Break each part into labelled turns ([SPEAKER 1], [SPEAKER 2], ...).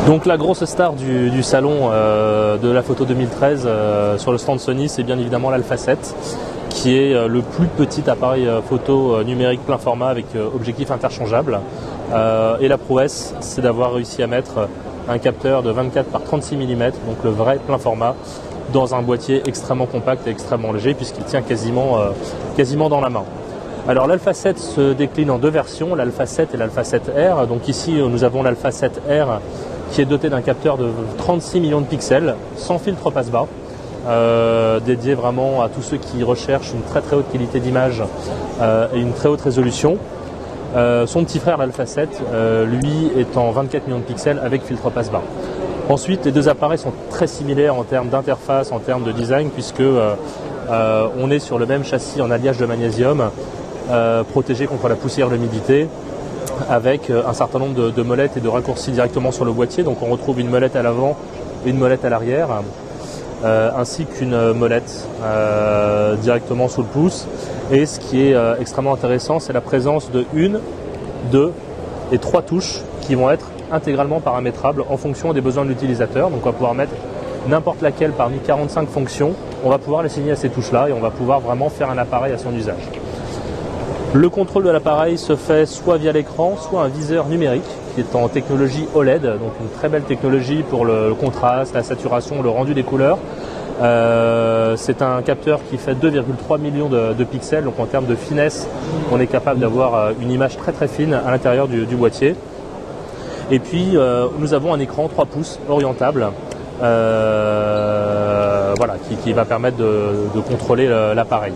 [SPEAKER 1] Donc la grosse star du salon de la photo 2013 sur le stand Sony, c'est bien évidemment l'Alpha 7, qui est le plus petit appareil photo numérique plein format avec objectif interchangeable. Et la prouesse, c'est d'avoir réussi à mettre un capteur de 24 par 36 mm, donc le vrai plein format, dans un boîtier extrêmement compact et extrêmement léger puisqu'il tient quasiment dans la main. Alors l'Alpha 7 se décline en deux versions, l'Alpha 7 et l'Alpha 7R. Donc ici nous avons l'Alpha 7R qui est doté d'un capteur de 36 millions de pixels, sans filtre passe-bas, dédié vraiment à tous ceux qui recherchent une très très haute qualité d'image et une très haute résolution. Son petit frère l'Alpha 7, lui est en 24 millions de pixels avec filtre passe-bas. Ensuite, les deux appareils sont très similaires en termes d'interface, en termes de design, puisque on est sur le même châssis en alliage de magnésium, protégé contre la poussière, l'humidité, avec un certain nombre de molettes et de raccourcis directement sur le boîtier. Donc on retrouve une molette à l'avant et une molette à l'arrière, ainsi qu'une molette directement sous le pouce. Et ce qui est extrêmement intéressant, c'est la présence de 1, 2 et 3 touches qui vont être intégralement paramétrables en fonction des besoins de l'utilisateur. Donc on va pouvoir mettre n'importe laquelle parmi 45 fonctions, on va pouvoir l'assigner à ces touches-là et on va pouvoir vraiment faire un appareil à son usage. Le contrôle de l'appareil se fait soit via l'écran, soit un viseur numérique qui est en technologie OLED, donc une très belle technologie pour le contraste, la saturation, le rendu des couleurs. C'est un capteur qui fait 2,3 millions de pixels, donc en termes de finesse, on est capable d'avoir une image très très fine à l'intérieur du boîtier. Et puis nous avons un écran 3 pouces orientable, voilà, qui va permettre de contrôler l'appareil.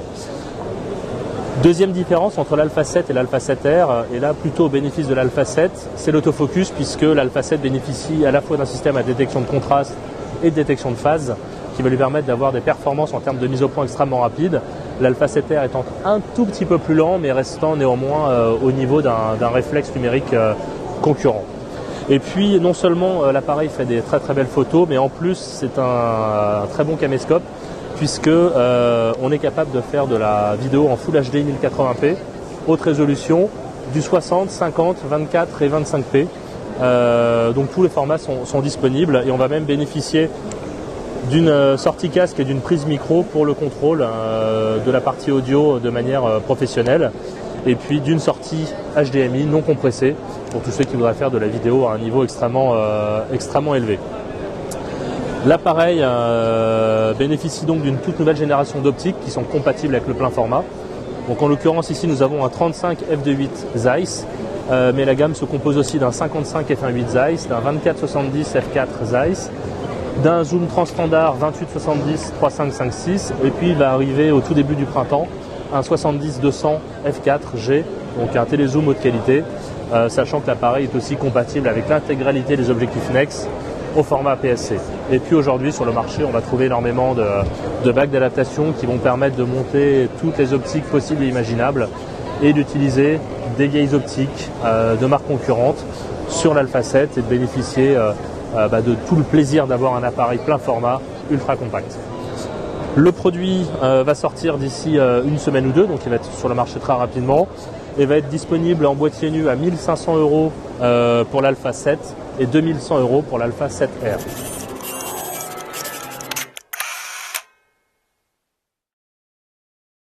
[SPEAKER 1] Deuxième différence entre l'Alpha 7 et l'Alpha 7R, et là plutôt au bénéfice de l'Alpha 7, c'est l'autofocus, puisque l'Alpha 7 bénéficie à la fois d'un système à détection de contraste et de détection de phase, qui va lui permettre d'avoir des performances en termes de mise au point extrêmement rapides. L'Alpha 7R étant un tout petit peu plus lent, mais restant néanmoins au niveau d'un réflexe numérique concurrent. Et puis non seulement l'appareil fait des très très belles photos, mais en plus c'est un très bon caméscope, puisque on est capable de faire de la vidéo en Full HD 1080p, haute résolution, du 60, 50, 24 et 25p. Donc tous les formats sont disponibles et on va même bénéficier d'une sortie casque et d'une prise micro pour le contrôle de la partie audio de manière professionnelle, et puis d'une sortie HDMI non compressée pour tous ceux qui voudraient faire de la vidéo à un niveau extrêmement élevé. L'appareil bénéficie donc d'une toute nouvelle génération d'optiques qui sont compatibles avec le plein format. Donc en l'occurrence ici nous avons un 35 f2.8 Zeiss, mais la gamme se compose aussi d'un 55 f1.8 Zeiss, d'un 24-70 f4 Zeiss, d'un zoom transstandard 28-70 3.5-5.6, et puis il va arriver au tout début du printemps un 70-200 f4G, donc un télézoom haute qualité, sachant que l'appareil est aussi compatible avec l'intégralité des objectifs NEX au format APS-C. Et puis aujourd'hui sur le marché on va trouver énormément de bacs d'adaptation qui vont permettre de monter toutes les optiques possibles et imaginables et d'utiliser des vieilles optiques de marques concurrentes sur l'Alpha 7 et de bénéficier de tout le plaisir d'avoir un appareil plein format ultra compact. Le produit va sortir d'ici une semaine ou deux, donc il va être sur le marché très rapidement et va être disponible en boîtier nu à 1 500 € pour l'Alpha 7 et 2 100 € pour l'Alpha 7R.